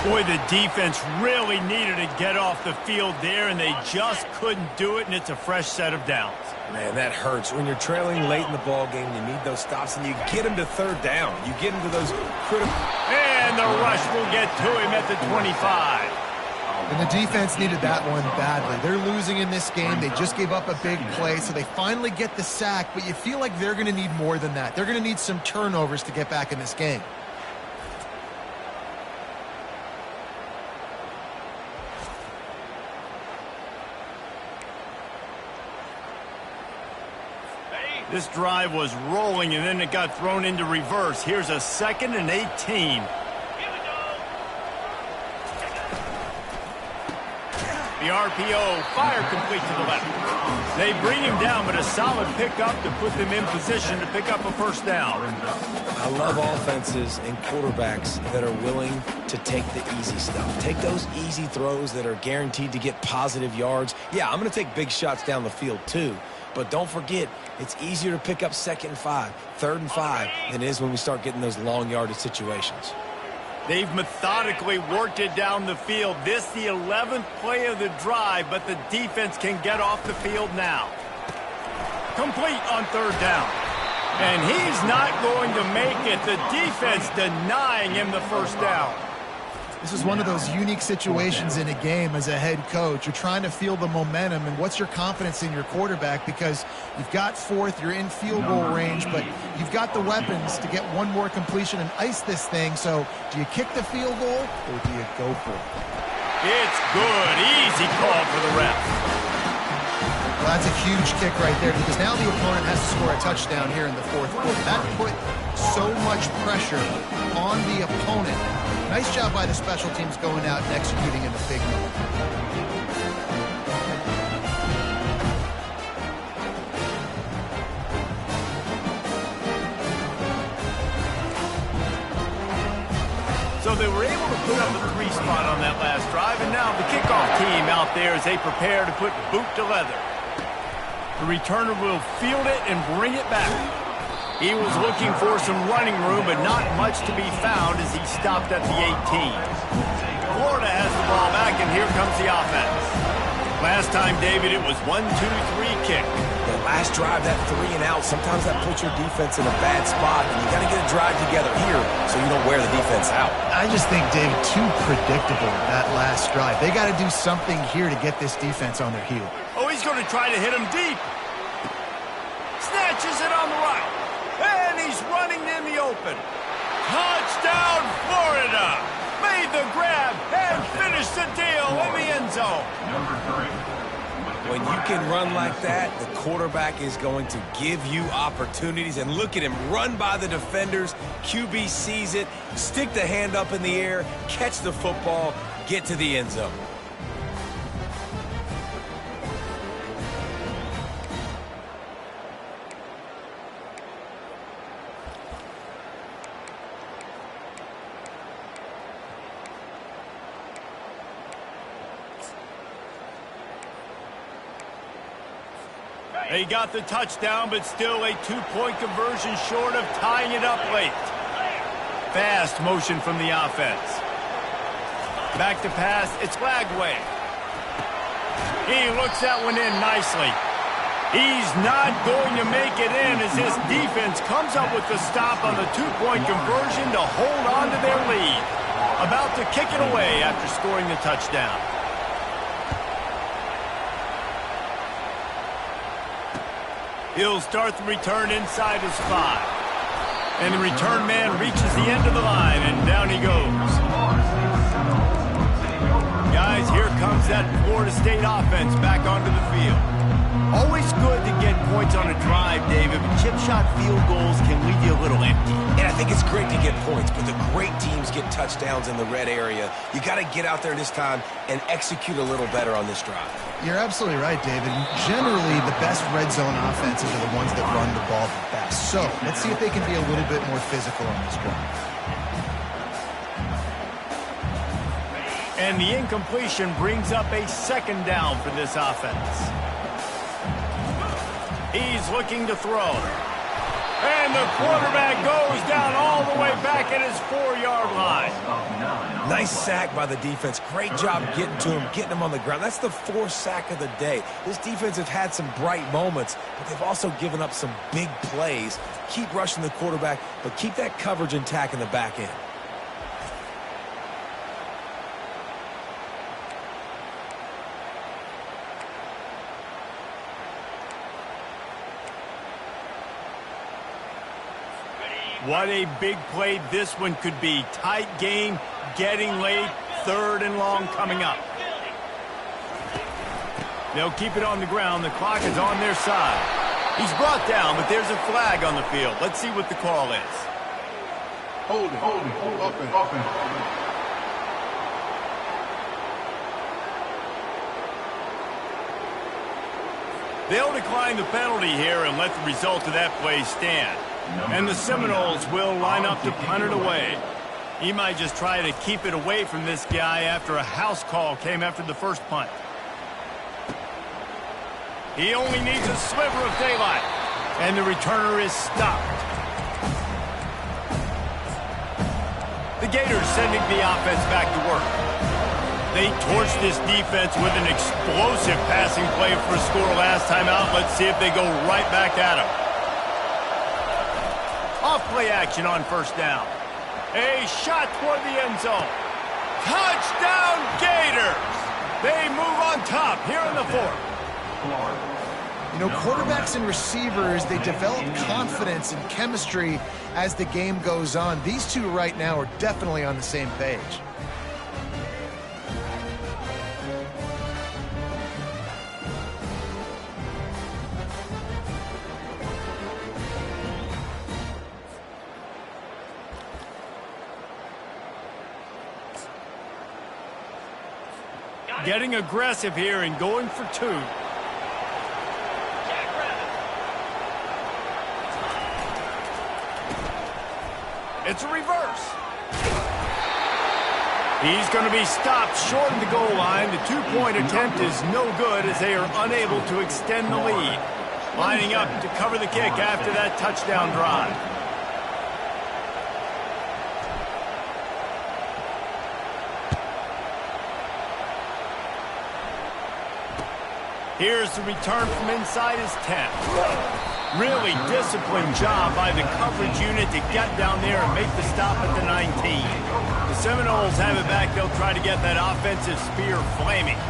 Boy, the defense really needed to get off the field there, and they just couldn't do it, and it's a fresh set of downs. Man, that hurts. When you're trailing late in the ball game, you need those stops, and you get them to third down. You get into those critical... And the rush will get to him at the 25. And the defense needed that one badly. They're losing in this game. They just gave up a big play, so they finally get the sack, but you feel like they're going to need more than that. They're going to need some turnovers to get back in this game. This drive was rolling, and then it got thrown into reverse. Here's a 2nd and 18. The RPO, fire complete to the left. They bring him down, but a solid pickup to put them in position to pick up a first down. I love offenses and quarterbacks that are willing to take the easy stuff. Take those easy throws that are guaranteed to get positive yards. Yeah, I'm going to take big shots down the field too. But don't forget, it's easier to pick up 2nd and 5, 3rd and 5 than it is when we start getting those long yardage situations. They've methodically worked it down the field. This the 11th play of the drive, but the defense can get off the field now. Complete on 3rd down. And he's not going to make it. The defense denying him the first down. This is one of those unique situations in a game as a head coach. You're trying to feel the momentum, and what's your confidence in your quarterback? Because you've got 4th, you're in field goal range, but you've got the weapons to get one more completion and ice this thing. So do you kick the field goal, or do you go for it? It's good. Easy call for the ref. Well, that's a huge kick right there, because now the opponent has to score a touchdown here in the 4th quarter. That put so much pressure on the opponent. Nice job by the special teams going out and executing in the big moment. So they were able to put up a 3 spot on that last drive, and now the kickoff team out there as they prepare to put boot to leather. The returner will field it and bring it back. He was looking for some running room, but not much to be found as he stopped at the 18. Florida has the ball back, and here comes the offense. Last time, David, it was 1-2-3 kick. The last drive, that 3 and out, sometimes that puts your defense in a bad spot, and you got to get a drive together here so you don't wear the defense out. I just think, David, too predictable that last drive. They got to do something here to get this defense on their heel. Oh, he's going to try to hit him deep. Snatches it on the right. And he's running in the open. Touchdown, Florida! Made the grab and finished the deal in the end zone. When you can run like that, the quarterback is going to give you opportunities. And look at him run by the defenders. QB sees it, stick the hand up in the air, catch the football, get to the end zone. They got the touchdown, but still a two-point conversion short of tying it up late. Fast motion from the offense. Back to pass, it's Lagway. He looks that one in nicely. He's not going to make it in as this defense comes up with the stop on the two-point conversion to hold on to their lead. About to kick it away after scoring the touchdown. He'll start the return inside his 5. And the return man reaches the end of the line, and down he goes. Guys, here comes that Florida State offense back onto the field. Always good to get points on a drive, David, but chip shot field goals can leave you a little empty. And I think it's great to get points, but the great teams get touchdowns in the red area. You got to get out there this time and execute a little better on this drive. You're absolutely right, David. Generally, the best red zone offenses are the ones that run the ball the best. So let's see if they can be a little bit more physical on this drive. And the incompletion brings up a second down for this offense. He's looking to throw. And the quarterback goes down all the way back at his 4-yard line. Nice sack by the defense. Great job getting to him, getting him on the ground. That's the 4th sack of the day. This defense has had some bright moments, but they've also given up some big plays. Keep rushing the quarterback, but keep that coverage intact in the back end. What a big play this one could be. Tight game, getting late, 3rd and long coming up. They'll keep it on the ground. The clock is on their side. He's brought down, but there's a flag on the field. Let's see what the call is. Hold up. They'll decline the penalty here and let the result of that play stand. And the Seminoles will line up to punt it away. He might just try to keep it away from this guy after a house call came after the first punt. He only needs a sliver of daylight. And the returner is stopped. The Gators sending the offense back to work. They torched this defense with an explosive passing play for a score last time out. Let's see if they go right back at him. Off-play action on first down. A shot toward the end zone. Touchdown, Gators! They move on top here in the 4th. You know, quarterbacks and receivers, they develop confidence and chemistry as the game goes on. These two right now are definitely on the same page. Getting aggressive here and going for 2. It's a reverse. He's going to be stopped short of the goal line. The 2-point attempt is no good as they are unable to extend the lead. Lining up to cover the kick after that touchdown drive. Here's the return from inside his 10. Really disciplined job by the coverage unit to get down there and make the stop at the 19. The Seminoles have it back. They'll try to get that offensive spear flaming.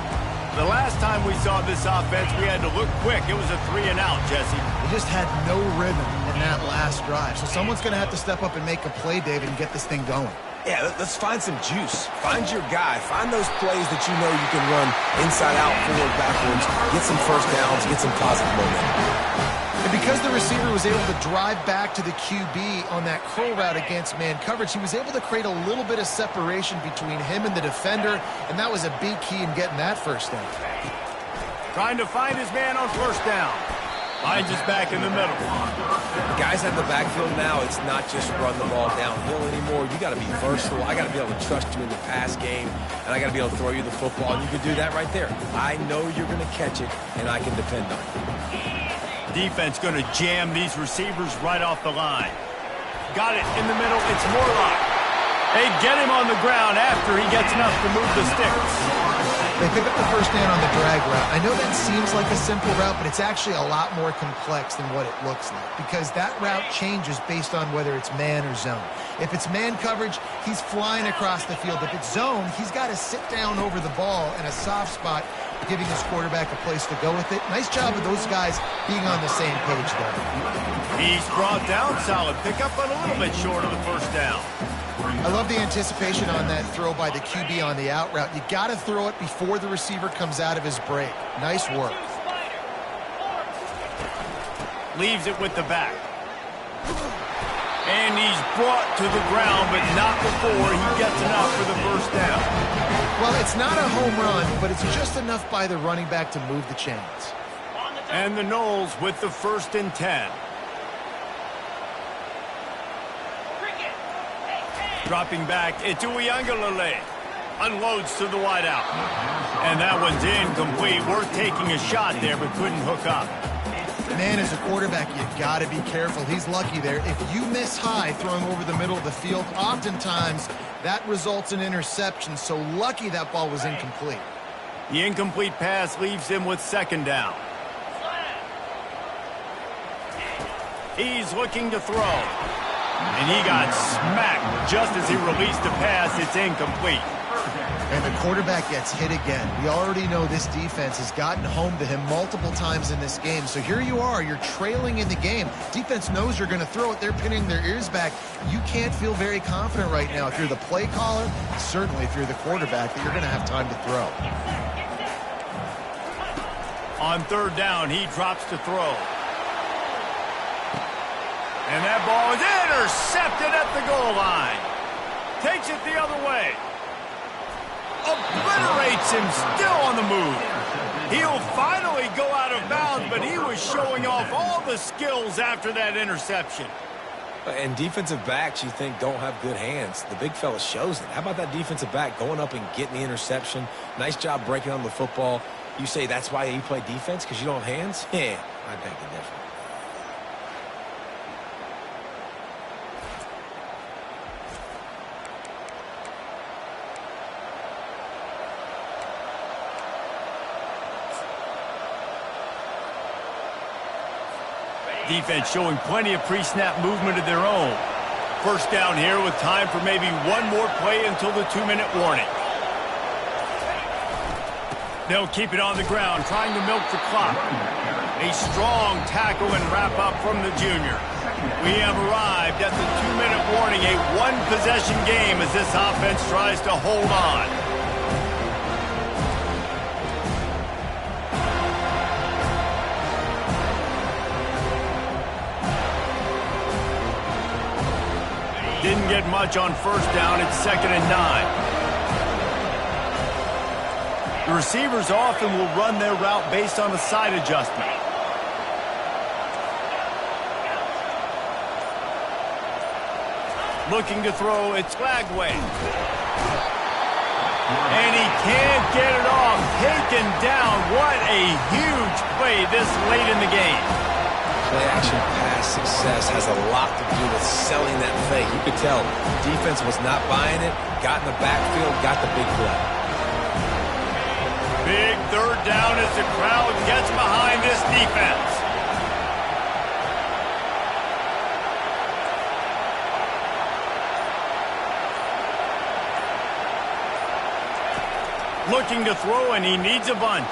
The last time we saw this offense, we had to look quick. It was a 3-and-out, Jesse. They just had no rhythm in that last drive. So someone's going to have to step up and make a play, David, and get this thing going. Yeah, let's find some juice. Find your guy. Find those plays that you know you can run inside out, forward, backwards. Get some first downs. Get some positive momentum. And because the receiver was able to drive back to the QB on that curl route against man coverage, he was able to create a little bit of separation between him and the defender, and that was a big key in getting that first down. Trying to find his man on first down. Finds us back in the middle. Guys at the backfield now, it's not just run the ball downhill anymore. You got to be versatile. I got to be able to trust you in the pass game, and I got to be able to throw you the football, and you can do that right there. I know you're going to catch it, and I can depend on it. Defense going to jam these receivers right off the line. Got it in the middle. It's Morlock. They get him on the ground after he gets enough to move the sticks. They pick up the first down on the drag route. I know that seems like a simple route, but it's actually a lot more complex than what it looks like because that route changes based on whether it's man or zone. If it's man coverage, he's flying across the field. If it's zone, he's got to sit down over the ball in a soft spot, giving his quarterback a place to go with it. Nice job of those guys being on the same page there. He's brought down. Solid pickup, but a little bit short of the first down. I love the anticipation on that throw by the QB on the out route. You got to throw it before the receiver comes out of his break. Nice work. Leaves it with the back. And he's brought to the ground, but not before he gets enough for the first down. Well, it's not a home run, but it's just enough by the running back to move the chains. And the Noles with the 1st and 10. Dropping back, it's Uiagalelei. Unloads to the wideout. And that one's incomplete. Worth taking a shot there, but couldn't hook up. Man, as a quarterback, you got to be careful. He's lucky there. If you miss high throwing over the middle of the field, oftentimes that results in interception. So lucky that ball was incomplete. The incomplete pass leaves him with 2nd down. He's looking to throw. And he got smacked just as he released the pass. It's incomplete. And the quarterback gets hit again. We already know this defense has gotten home to him multiple times in this game. So here you are. You're trailing in the game. Defense knows you're going to throw it. They're pinning their ears back. You can't feel very confident right now. If you're the play caller, certainly if you're the quarterback, that you're going to have time to throw. On 3rd down, he drops to throw. And that ball is intercepted at the goal line. Takes it the other way. Obliterates him, still on the move. He'll finally go out of bounds, but he was showing off all the skills after that interception. And defensive backs, you think, don't have good hands. The big fella shows it. How about that defensive back going up and getting the interception? Nice job breaking on the football. You say that's why you play defense, because you don't have hands? Yeah, I beg to differ. Defense showing plenty of pre-snap movement of their own. 1st down here with time for maybe one more play until the 2-minute warning. They'll keep it on the ground, trying to milk the clock. A strong tackle and wrap-up from the junior. We have arrived at the 2-minute warning, a one-possession game as this offense tries to hold on. Didn't get much on 1st down. It's 2nd and 9. The receivers often will run their route based on a side adjustment. Looking to throw, it's Lagway. And he can't get it off. Taken down. What a huge play this late in the game. Play-action pass success has a lot to do with selling that fake. You could tell defense was not buying it, got in the backfield, got the big play. Big 3rd down as the crowd gets behind this defense. Looking to throw, and he needs a bunch.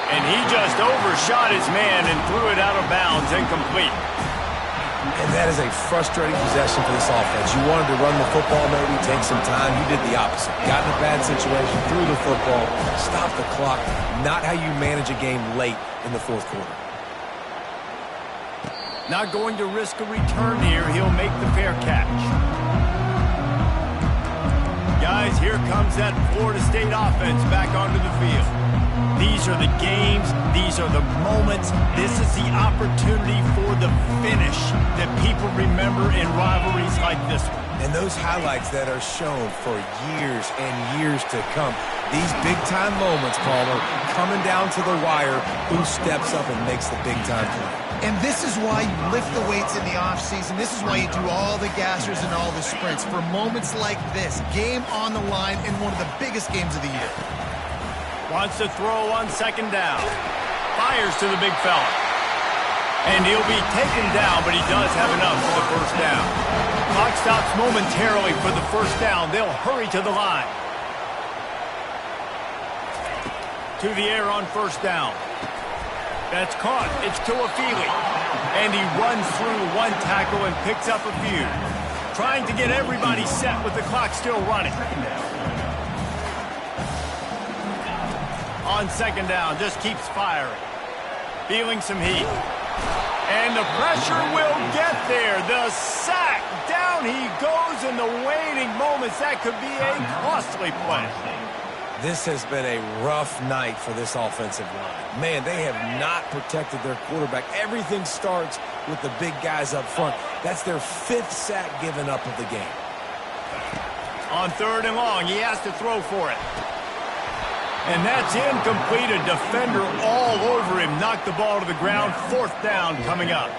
And he just overshot his man and threw it out of bounds, incomplete. And that is a frustrating possession for this offense. You wanted to run the football, maybe take some time. You did the opposite. Got in a bad situation, threw the football, stopped the clock. Not how you manage a game late in the 4th quarter. Not going to risk a return here. He'll make the fair catch. Guys, here comes that Florida State offense back onto the field. These are the games. These are the moments. This is the opportunity for the finish that people remember in rivalries like this one. And those highlights that are shown for years and years to come. These big-time moments, Palmer, coming down to the wire, who steps up and makes the big-time play. And this is why you lift the weights in the offseason. This is why you do all the gassers and all the sprints. For moments like this, game on the line in one of the biggest games of the year. Wants to throw on second down. Fires to the big fella. And he'll be taken down, but he does have enough for the first down. Clock stops momentarily for the first down. They'll hurry to the line. To the air on first down. That's caught. It's Tuafili. And he runs through one tackle and picks up a few. Trying to get everybody set with the clock still running. On second down, just keeps firing. Feeling some heat. And the pressure will get there. The sack. Down he goes in the waning moments. That could be a costly play. This has been a rough night for this offensive line. Man, they have not protected their quarterback. Everything starts with the big guys up front. That's their 5th sack given up of the game. On third and long, he has to throw for it. And that's incomplete. A defender all over him. Knocked the ball to the ground. 4th down coming up.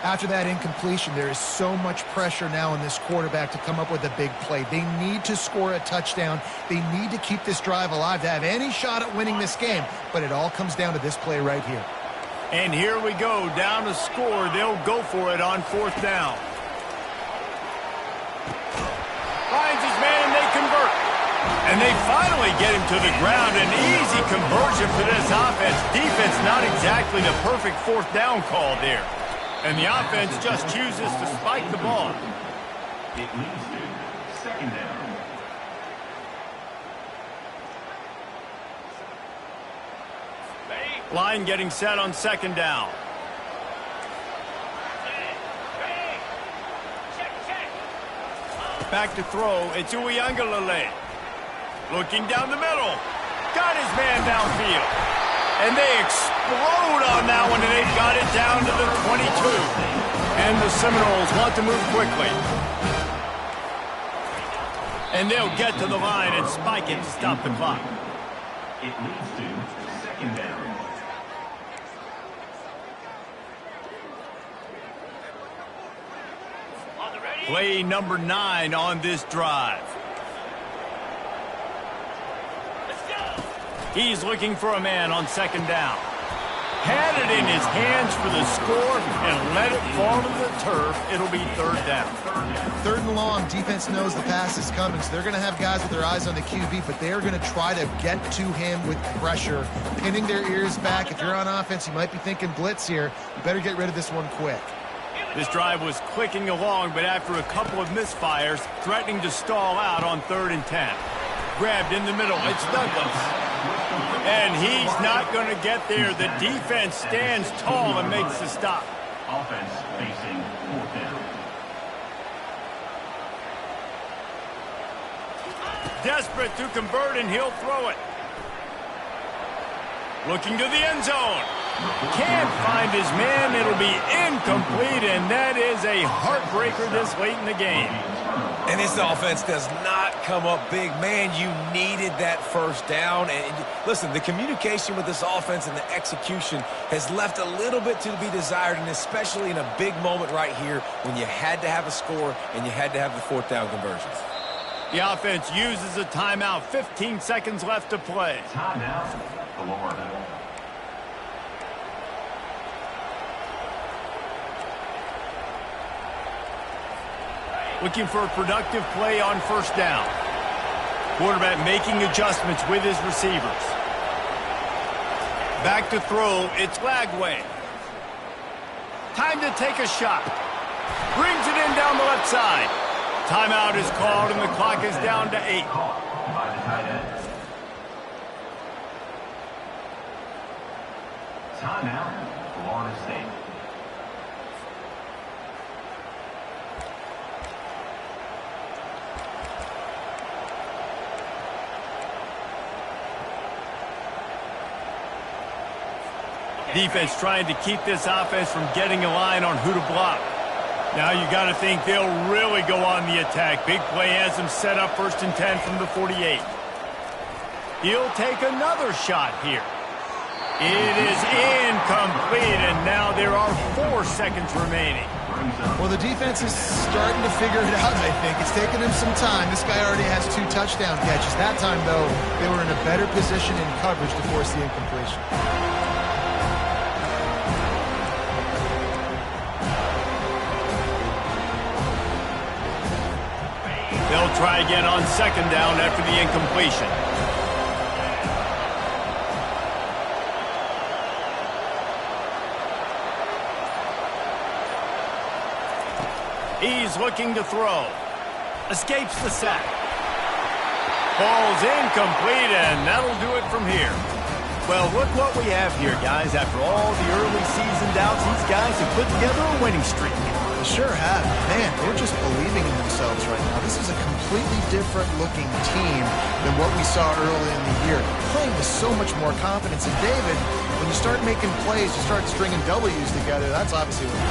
After that incompletion, there is so much pressure now on this quarterback to come up with a big play. They need to score a touchdown. They need to keep this drive alive to have any shot at winning this game. But it all comes down to this play right here. And here we go. Down to score. They'll go for it on 4th down. Finds his man and they convert. And they finally get him to the ground. An easy conversion for this offense. Defense not exactly the perfect 4th down call there. And the offense just chooses to spike the ball. It leads to second down. Line getting set on second down. Back to throw. It's Uiagalelei. Looking down the middle. Got his man downfield. And they explode on that one, and they've got it down to the 22. And the Seminoles want to move quickly. And they'll get to the line and spike it to stop the clock. It leads to second down. Play number 9 on this drive. He's looking for a man on second down. Had it in his hands for the score and let it fall to the turf. It'll be 3rd down. 3rd and long, defense knows the pass is coming, so they're going to have guys with their eyes on the QB, but they're going to try to get to him with pressure, pinning their ears back. If you're on offense, you might be thinking blitz here. You better get rid of this one quick. This drive was clicking along, but after a couple of misfires, threatening to stall out on 3rd and 10. Grabbed in the middle. It's Douglas. And he's not going to get there. The defense stands tall and makes the stop. Offense facing 4th down. Desperate to convert, and he'll throw it. Looking to the end zone. Can't find his man. It'll be incomplete, and that is a heartbreaker this late in the game. And this offense does not come up big. Man, you needed that first down. And listen, the communication with this offense and the execution has left a little bit to be desired, and especially in a big moment right here when you had to have a score and you had to have the 4th down conversions. The offense uses a timeout. 15 seconds left to play. Timeout, Florida. Looking for a productive play on first down. Quarterback making adjustments with his receivers. Back to throw. It's Lagway. Time to take a shot. Brings it in down the left side. Timeout is called, and the clock is down to 8. By the tight end. Timeout, Florida State. Defense trying to keep this offense from getting a line on who to block. Now you got to think they'll really go on the attack. Big play has them set up 1st and 10 from the 48. He'll take another shot here. It is incomplete, and now there are 4 seconds remaining. Well, the defense is starting to figure it out, I think. It's taken him some time. This guy already has 2 touchdown catches. That time, though, they were in a better position in coverage to force the incompletion. They'll try again on 2nd down after the incompletion. He's looking to throw. Escapes the sack. Ball's incomplete, and that'll do it from here. Well, look what we have here, guys. After all the early season doubts, these guys have put together a winning streak. They sure have. Man, they're just believing in themselves right now. This is a completely different looking team than what we saw early in the year. Playing with so much more confidence. And David, when you start making plays, you start stringing W's together, that's obviously what